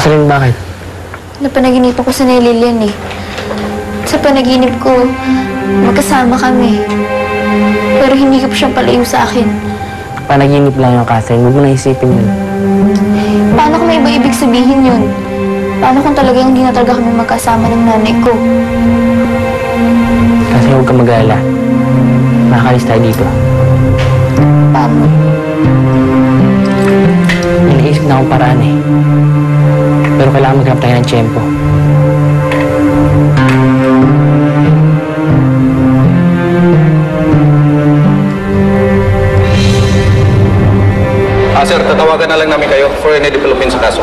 Catherine, bakit? Napanaginipan ko sa Lilian eh. Sa panaginip ko, magkasama kami. Pero hindi ka pa siyang palayo sa akin. Panaginip lang yung Catherine. Huwag mo na isipin yun. Paano kung may ibang ibig sabihin yun? Paano kung talagang hindi na talaga kami magkasama ng nanay ko? Kasi huwag ka mag-alala. Makakalis tayo dito. Paano? May naisip na akong paraan eh. Pero kailangan maghanap tayo ng tiyempo. Sir, tatawagan na lang namin kayo for any development sa kaso.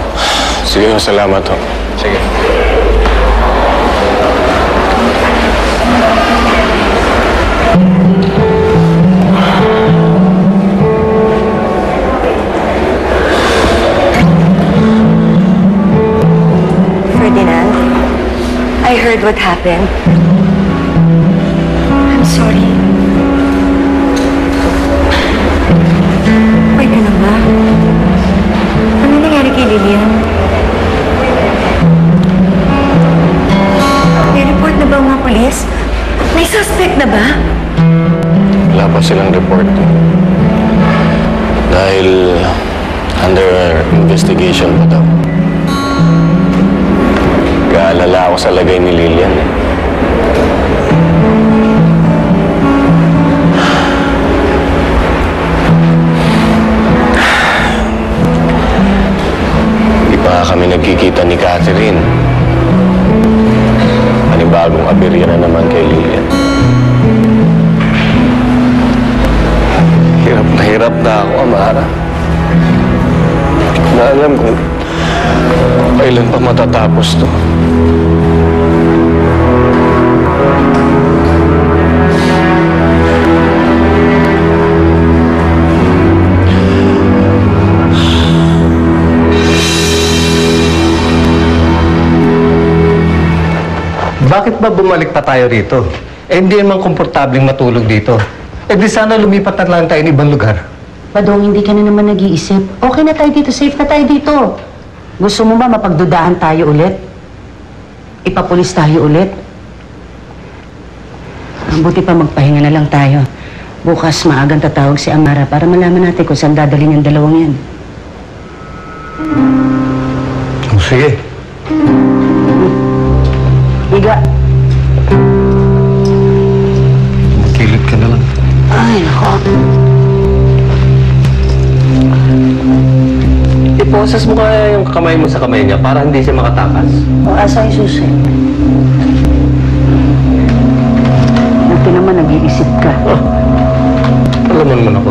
Sige, salamat ho. Sige. Ferdinand, I heard what happened. I'm sorry. Okay ka na ba? Ano nangyari kay Lilian? May report na ba ang mga polis? May suspect na ba? Wala pa silang report. Dahil under investigation pa daw. Kaalala ako sa lagay ni Lilian eh. Hindi pa kami nagkikita ni Catherine. Panibagong aberya na naman kay Lilian. Hirap na ako, Amara. Hindi ko na alam kung kailan pa matatapos to. Bakit ba bumalik pa tayo rito? Eh, hindi naman komportabling matulog dito. Eh, di sana lumipat na lang tayo ng ibang lugar. Badong, hindi ka na naman nag-iisip. Okay na tayo dito, safe na tayo dito. Gusto mo ba mapagdudahan tayo ulit? Ipapulis tayo ulit? Ang buti pa magpahinga na lang tayo. Bukas maagang tatawag si Amara para malaman natin kung saan dadalhin yung dalawang yan. Oh, sige. Higa. Kilid ka na lang. Ay, nako. Iposas mo kaya yung kamay mo sa kamay niya para hindi siya makatakas. O, asa yung susi? Buti naman nag-iisip ka. Alam mo naman ako.